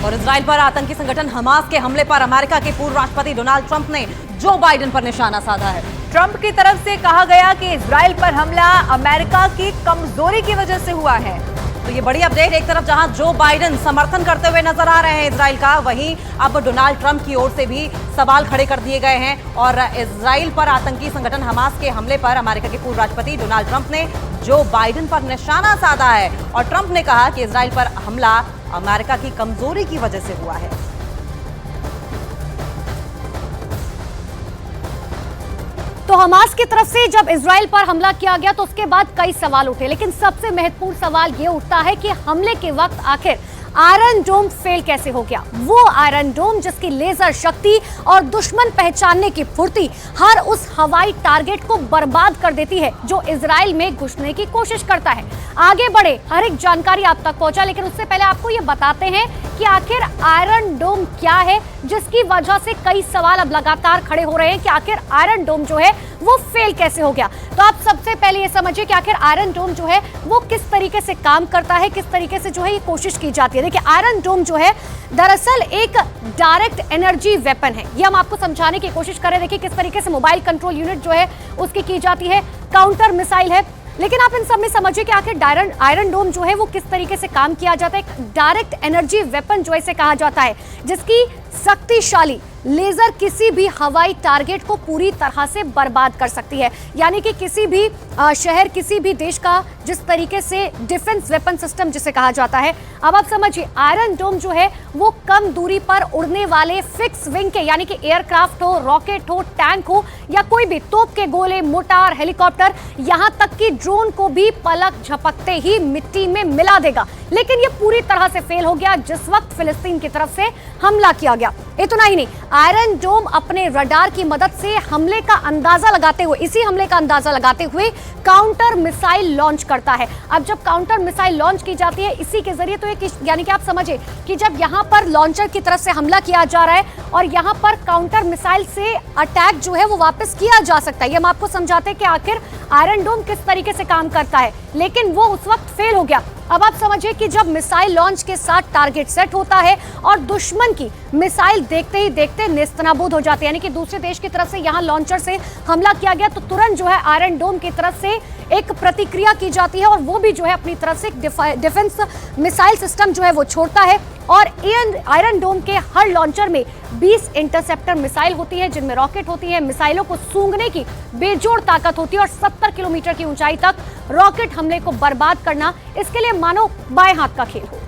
और इजराइल पर आतंकी संगठन हमास के हमले पर अमेरिका के पूर्व राष्ट्रपति डोनाल्ड ट्रंप ने जो बाइडेन पर निशाना साधा है। ट्रंप की तरफ से कहा गया कि इजराइल पर हमला अमेरिका की कमजोरी की वजह से हुआ है। तो ये बड़ी अपडेट, एक तरफ जहां जो बाइडेन समर्थन करते हुए नजर आ रहे हैं इजराइल का, वहीं अब डोनाल्ड ट्रंप की ओर से भी सवाल खड़े कर दिए गए हैं। और इजराइल पर आतंकी संगठन हमास के हमले पर अमेरिका के पूर्व राष्ट्रपति डोनाल्ड ट्रंप ने जो बाइडेन पर निशाना साधा है और ट्रंप ने कहा कि इजराइल पर हमला अमेरिका की कमजोरी की वजह से हुआ है। तो हमास की तरफ से जब इजराइल पर हमला किया गया तो उसके बाद कई सवाल उठे, लेकिन सबसे महत्वपूर्ण सवाल यह उठता है कि हमले के वक्त आखिर आयरन डोम फेल कैसे हो गया। वो आयरन डोम जिसकी लेजर शक्ति और दुश्मन पहचानने की फुर्ती हर उस हवाई टारगेट को बर्बाद कर देती है जो इजराइल में घुसने की कोशिश करता है। आगे बढ़े, हर एक जानकारी आप तक पहुंचा, लेकिन उससे पहले आपको ये बताते हैं कि आखिर आयरन डोम क्या है, जिसकी वजह से कई सवाल अब लगातार खड़े हो रहे हैं कि आखिर आयरन डोम जो है वो फेल कैसे हो गया। तो आप सबसे पहले ये समझिए कि आखिर आयरन डोम जो है वो किस तरीके से काम करता है, किस तरीके से जो है ये कोशिश की जाती है। देखिए, आयरन डोम जो है दरअसल एक डायरेक्ट एनर्जी वेपन है। ये हम आपको समझाने की कोशिश करें। देखिए किस तरीके से मोबाइल कंट्रोल यूनिट जो है उसकी की जाती है, काउंटर मिसाइल है, लेकिन आप इन सब में समझिए कि आखिर आयरन डोम जो है वो किस तरीके से काम किया जाता है। एक डायरेक्ट एनर्जी वेपन जो इसे कहा जाता है, जिसकी शक्तिशाली लेजर किसी भी हवाई टारगेट को पूरी तरह से बर्बाद कर सकती है। यानी कि किसी भी शहर, किसी भी देश का जिस तरीके से डिफेंस वेपन सिस्टम जिसे कहा जाता है। अब आप समझिए, आयरन डोम जो है वो कम दूरी पर उड़ने वाले फिक्स विंग के, यानी कि एयरक्राफ्ट हो, रॉकेट हो, टैंक हो या कोई भी तोप के गोले, मोटार, हेलीकॉप्टर, यहां तक कि ड्रोन को भी पलक झपकते ही मिट्टी में मिला देगा। लेकिन ये पूरी तरह से फेल हो गया जिस वक्त फिलिस्तीन की तरफ से हमला किया गया। इतना ही नहीं, आयरन डोम अपने रडार की मदद से हमले का अंदाजा लगाते हुए, इसी हमले का अंदाजा लगाते हुए काउंटर मिसाइल लॉन्च करता है। अब जब काउंटर मिसाइल लॉन्च की जाती है इसी के जरिए, तो यानी कि आप समझिए कि जब यहां पर लॉन्चर की तरफ से हमला किया जा रहा है और यहां पर काउंटर मिसाइल से अटैक जो है वो वापस किया जा सकता है। ये हम आपको समझाते हैं कि आखिर आयरन डोम किस तरीके से काम करता है, लेकिन वो उस वक्त फेल हो गया। अब आप समझिए कि जब मिसाइल लॉन्च के साथ टारगेट सेट होता है और दुश्मन की मिसाइल देखते ही देखते नेस्तनाबूद हो जाती है, यानी कि दूसरे देश की तरफ से यहां लॉन्चर से हमला किया गया तो तुरंत जो है आयरन डोम की तरफ से एक प्रतिक्रिया की जाती है और वो भी जो है अपनी तरफ से एक डिफेंस मिसाइल सिस्टम जो है वो छोड़ता है। और आयरन डोम के हर लॉन्चर में 20 इंटरसेप्टर मिसाइल होती है, जिनमें रॉकेट होती है। मिसाइलों को सूंघने की बेजोड़ ताकत होती है और 70 किलोमीटर की ऊंचाई तक रॉकेट हमले को बर्बाद करना, इसके लिए मानो बाएं हाथ का खेल हो।